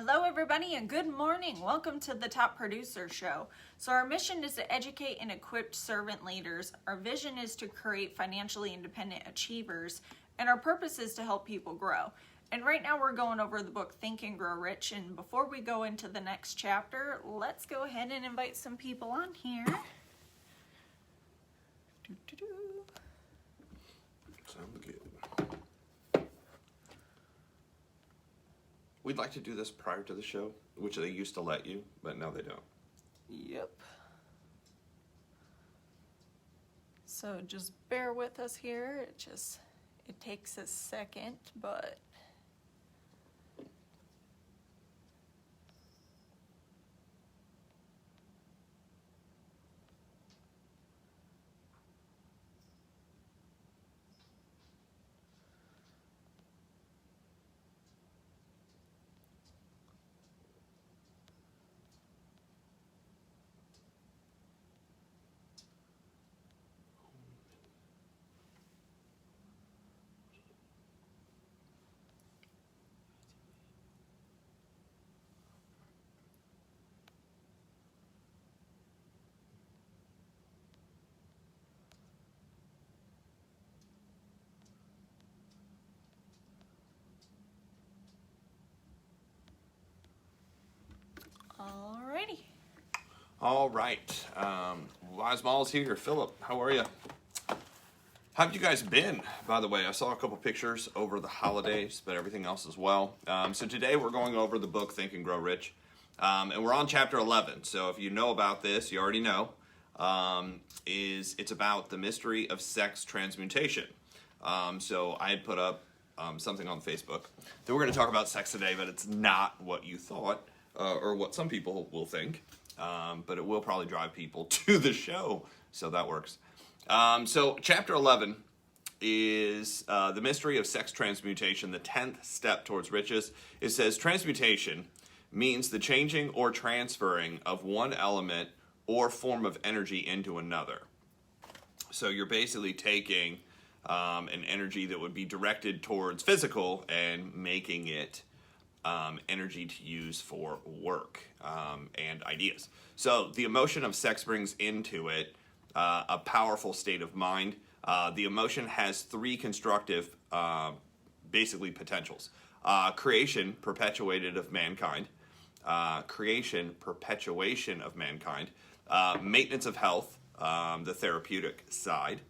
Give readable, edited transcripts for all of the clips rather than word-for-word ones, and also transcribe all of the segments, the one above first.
Hello everybody and good morning. Welcome to the Top Producer Show. So our mission is to educate and equip servant leaders. Our vision is to create financially independent achievers, and our purpose is to help people grow. And right now we're going over the book Think and Grow Rich, and before we go into the next chapter, let's go ahead and invite some people on here. Sounds good. We'd like to do this prior to the show, which they used to let you, but now they don't. Yep. So just bear with us here. It takes a second, but alrighty. All right. Wise Mall's here. Philip, how are you? How have you guys been, by the way? I saw a couple pictures over the holidays, but everything else as well. So today we're going over the book Think and Grow Rich. And we're on chapter 11. So if you know about this, you already know. It's about the mystery of sex transmutation. So I had put up something on Facebook that we're going to talk about sex today, but it's not what you thought or what some people will think. But it will probably drive people to the show. So that works. So chapter 11 is the mystery of sex transmutation, the 10th step towards riches. It says transmutation means the changing or transferring of one element or form of energy into another. So you're basically taking an energy that would be directed towards physical and making it energy to use for work and ideas. So the emotion of sex brings into it a powerful state of mind. The emotion has three constructive, basically potentials. Creation, perpetuation of mankind. Maintenance of health, the therapeutic side.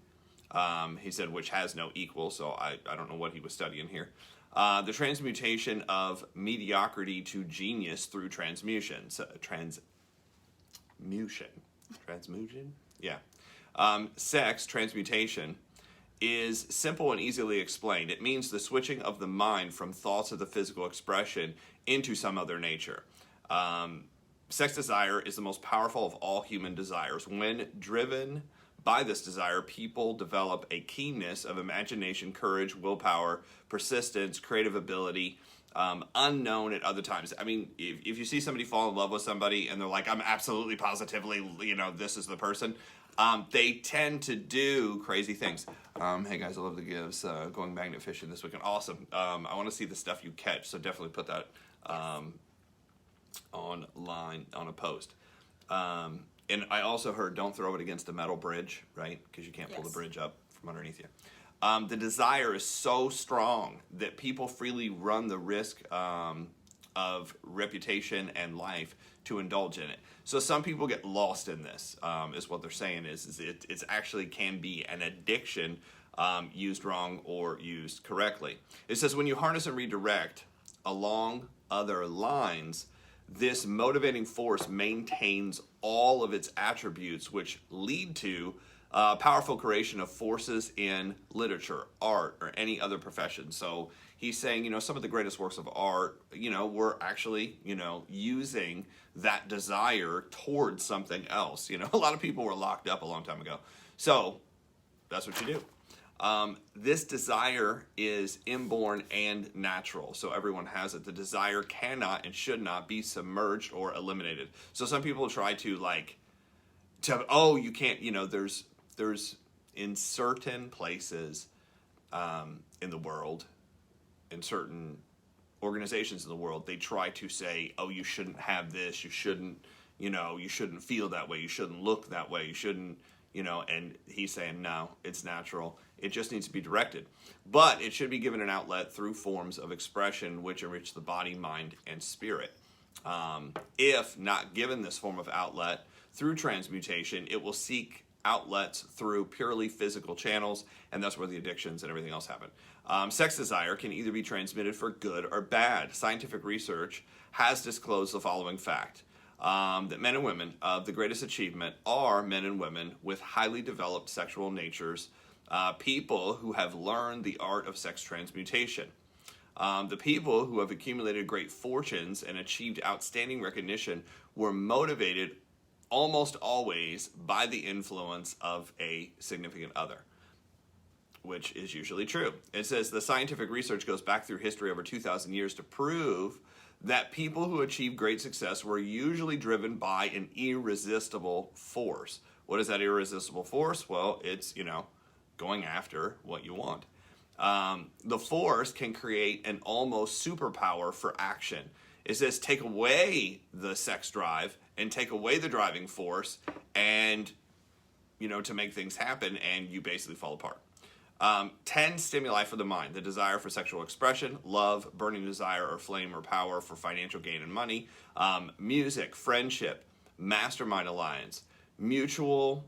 He said, which has no equal, so I don't know what he was studying here. The transmutation of mediocrity to genius through transmutation. So, transmutation? Yeah. Sex, transmutation, is simple and easily explained. It means the switching of the mind from thoughts of the physical expression into some other nature. Sex desire is the most powerful of all human desires. When driven by this desire, people develop a keenness of imagination, courage, willpower, persistence, creative ability, unknown at other times. I mean, if you see somebody fall in love with somebody and they're like, I'm absolutely positively, this is the person, they tend to do crazy things. Hey guys, I love the gifts. Going magnet fishing this weekend. Awesome. I want to see the stuff you catch, so definitely put that online on a post. And I also heard don't throw it against a metal bridge, right? Because you can't pull the bridge up from underneath you. The desire is so strong that people freely run the risk of reputation and life to indulge in it. So some people get lost in this, is what they're saying is it actually can be an addiction used wrong or used correctly. It says when you harness and redirect along other lines, this motivating force maintains all of its attributes, which lead to powerful creation of forces in literature, art, or any other profession. So he's saying, some of the greatest works of art, were actually, using that desire towards something else. A lot of people were locked up a long time ago. So that's what you do. This desire is inborn and natural, so everyone has it. The desire cannot and should not be submerged or eliminated. So some people try to you can't, there's in certain places in the world, in certain organizations in the world, they try to say, oh, you shouldn't have this, you shouldn't, you shouldn't feel that way, you shouldn't look that way, you shouldn't, and he's saying, no, it's natural. It just needs to be directed. But it should be given an outlet through forms of expression which enrich the body, mind, and spirit. If not given this form of outlet through transmutation, it will seek outlets through purely physical channels, and that's where the addictions and everything else happen. Sex desire can either be transmitted for good or bad. Scientific research has disclosed the following fact. That men and women of the greatest achievement are men and women with highly developed sexual natures, people who have learned the art of sex transmutation. The people who have accumulated great fortunes and achieved outstanding recognition were motivated almost always by the influence of a significant other, which is usually true. It says the scientific research goes back through history over 2,000 years to prove that people who achieve great success were usually driven by an irresistible force. What is that irresistible force? Well, it's, going after what you want. The force can create an almost superpower for action. It says take away the sex drive and take away the driving force and, to make things happen, and you basically fall apart. 10 stimuli for the mind: the desire for sexual expression, love, burning desire or flame or power for financial gain and money, music, friendship, mastermind alliance, mutual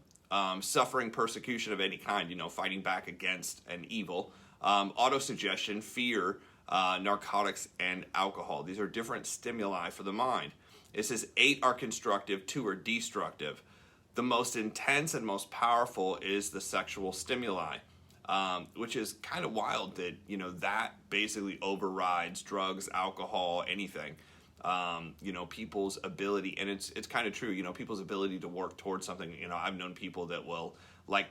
suffering, persecution of any kind, fighting back against an evil, autosuggestion, fear, narcotics, and alcohol. These are different stimuli for the mind. It says 8 are constructive, 2 are destructive. The most intense and most powerful is the sexual stimuli. Which is kind of wild that, that basically overrides drugs, alcohol, anything. People's ability, and it's kind of true, people's ability to work towards something. I've known people that will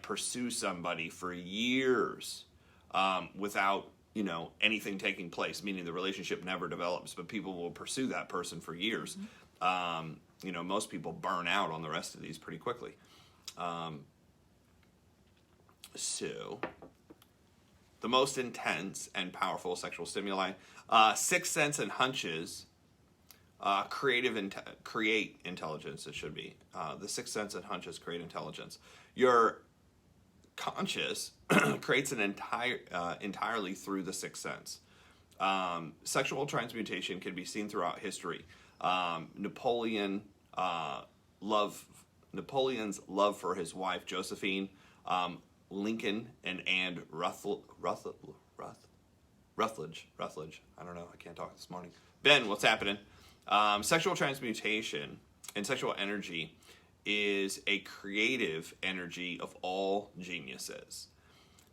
pursue somebody for years without, anything taking place, meaning the relationship never develops, but people will pursue that person for years. Mm-hmm. Most people burn out on the rest of these pretty quickly. So, the most intense and powerful sexual stimuli, sixth sense and hunches, create intelligence. It should be the sixth sense and hunches create intelligence. Your conscious creates an entirely through the sixth sense. Sexual transmutation can be seen throughout history. Napoleon's love for his wife Josephine. Lincoln and Anne Rutledge. I don't know. I can't talk this morning. Ben, what's happening? Sexual transmutation and sexual energy is a creative energy of all geniuses.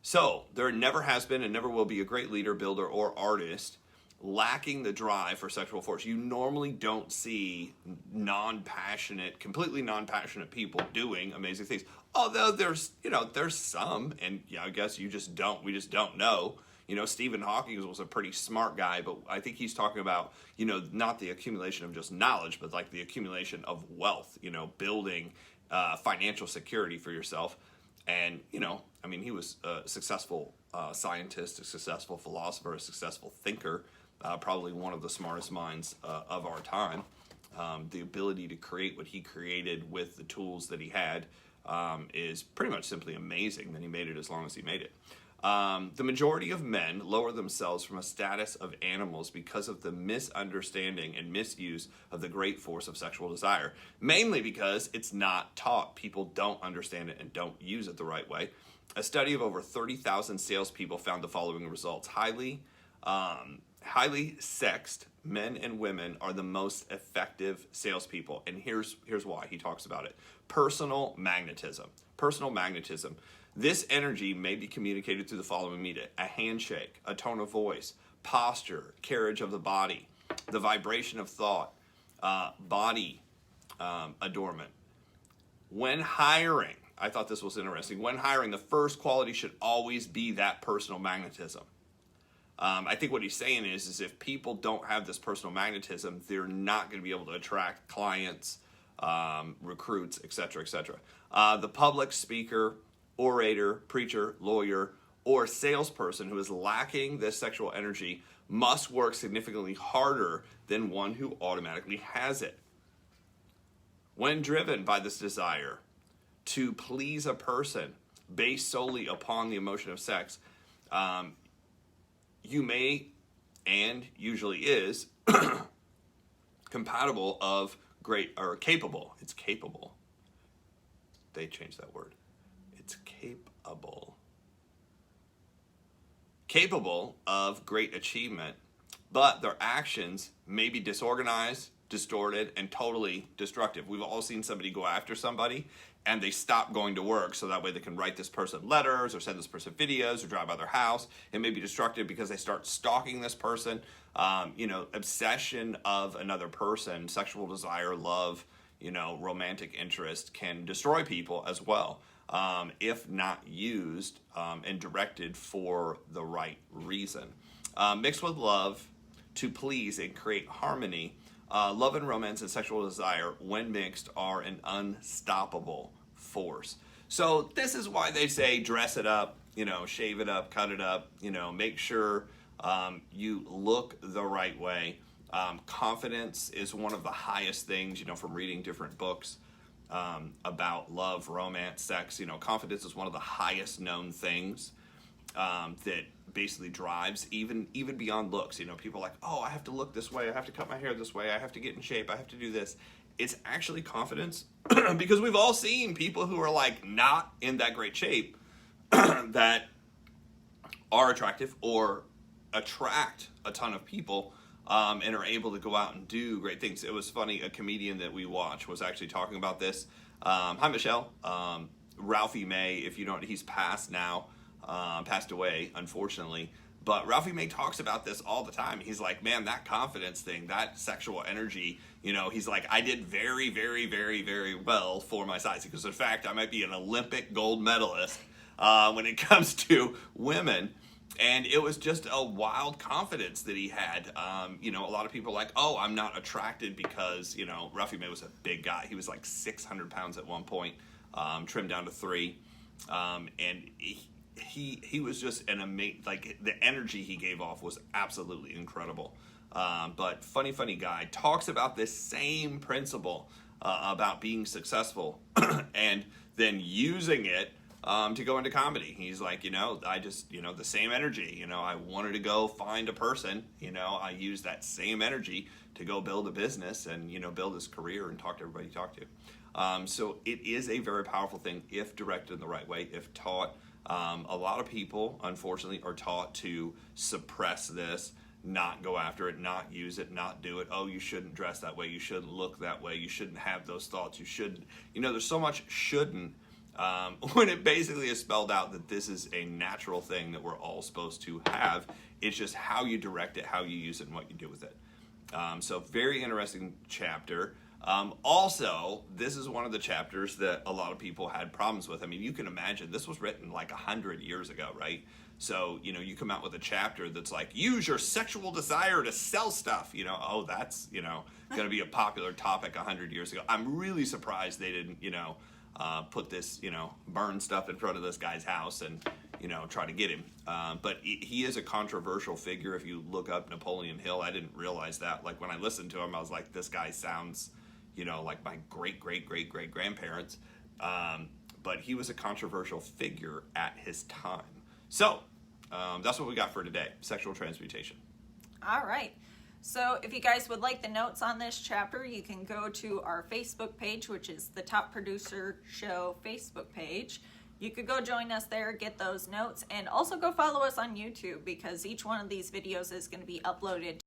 So there never has been and never will be a great leader, builder, or artist lacking the drive for sexual force. You normally don't see completely non-passionate people doing amazing things. Although there's some, and I guess we just don't know. Stephen Hawking was a pretty smart guy, but I think he's talking about, not the accumulation of just knowledge, but the accumulation of wealth, building financial security for yourself. And, he was a successful scientist, a successful philosopher, a successful thinker, probably one of the smartest minds of our time. The ability to create what he created with the tools that he had is pretty much simply amazing that he made it as long as he made it. The majority of men lower themselves from a status of animals because of the misunderstanding and misuse of the great force of sexual desire, mainly because it's not taught. People don't understand it and don't use it the right way. A study of over 30,000 salespeople found the following results. Highly sexed men and women are the most effective salespeople, and here's why. He talks about it. Personal magnetism. This energy may be communicated through the following media: a handshake, a tone of voice, posture, carriage of the body, the vibration of thought, body adornment. When hiring, I thought this was interesting. When hiring, the first quality should always be that personal magnetism. I think what he's saying is if people don't have this personal magnetism, they're not going to be able to attract clients, recruits, etc., etc. The public speaker, orator, preacher, lawyer, or salesperson who is lacking this sexual energy must work significantly harder than one who automatically has it. When driven by this desire to please a person based solely upon the emotion of sex, you may, and usually is, compatible of great, or capable. It's capable. They changed that word. It's capable. Capable of great achievement, but their actions may be disorganized, distorted, and totally destructive. We've all seen somebody go after somebody and they stop going to work so that way they can write this person letters or send this person videos or drive by their house. It may be destructive because they start stalking this person. Obsession of another person, sexual desire, love, romantic interest can destroy people as well, if not used and directed for the right reason. Mixed with love to please and create harmony, love and romance and sexual desire, when mixed, are an unstoppable force. So this is why they say dress it up, shave it up, cut it up, make sure you look the right way. Confidence is one of the highest things, from reading different books about love, romance, sex. Confidence is one of the highest known things that basically drives even beyond looks. People are like, oh, I have to look this way, I have to cut my hair this way, I have to get in shape, I have to do this. It's actually confidence because we've all seen people who are like not in that great shape that are attractive or attract a ton of people and are able to go out and do great things. It was funny, a comedian that we watch was actually talking about this. Hi, Michelle. Ralphie May, if you don't, he's passed now, passed away, unfortunately. But Ralphie May talks about this all the time. He's like, man, that confidence thing, that sexual energy, he's like, I did very, very, very, very well for my size. Because in fact, I might be an Olympic gold medalist when it comes to women. And it was just a wild confidence that he had. A lot of people are like, oh, I'm not attracted because, Ralphie May was a big guy. He was like 600 pounds at one point, trimmed down to 3. And he was just an amazing, like the energy he gave off was absolutely incredible. But funny guy, talks about this same principle about being successful and then using it to go into comedy. He's like, I just, the same energy, I wanted to go find a person, I used that same energy to go build a business and, build his career and talk to everybody he talked to. So it is a very powerful thing if directed in the right way, if taught. A lot of people, unfortunately, are taught to suppress this, not go after it, not use it, not do it. Oh, you shouldn't dress that way. You shouldn't look that way. You shouldn't have those thoughts. You shouldn't. There's so much shouldn't when it basically is spelled out that this is a natural thing that we're all supposed to have. It's just how you direct it, how you use it, and what you do with it. So very interesting chapter. Also, this is one of the chapters that a lot of people had problems with. I mean, you can imagine this was written like 100 years ago, right? So, you come out with a chapter that's like, use your sexual desire to sell stuff. That's, going to be a popular topic 100 years ago. I'm really surprised they didn't, put this, burn stuff in front of this guy's house and, try to get him. But he is a controversial figure. If you look up Napoleon Hill, I didn't realize that. Like when I listened to him, I was like, this guy sounds, like my great-great-great-great-grandparents. But he was a controversial figure at his time. So that's what we got for today, sexual transmutation. All right. So if you guys would like the notes on this chapter, you can go to our Facebook page, which is the Top Producer Show Facebook page. You could go join us there, get those notes, and also go follow us on YouTube because each one of these videos is going to be uploaded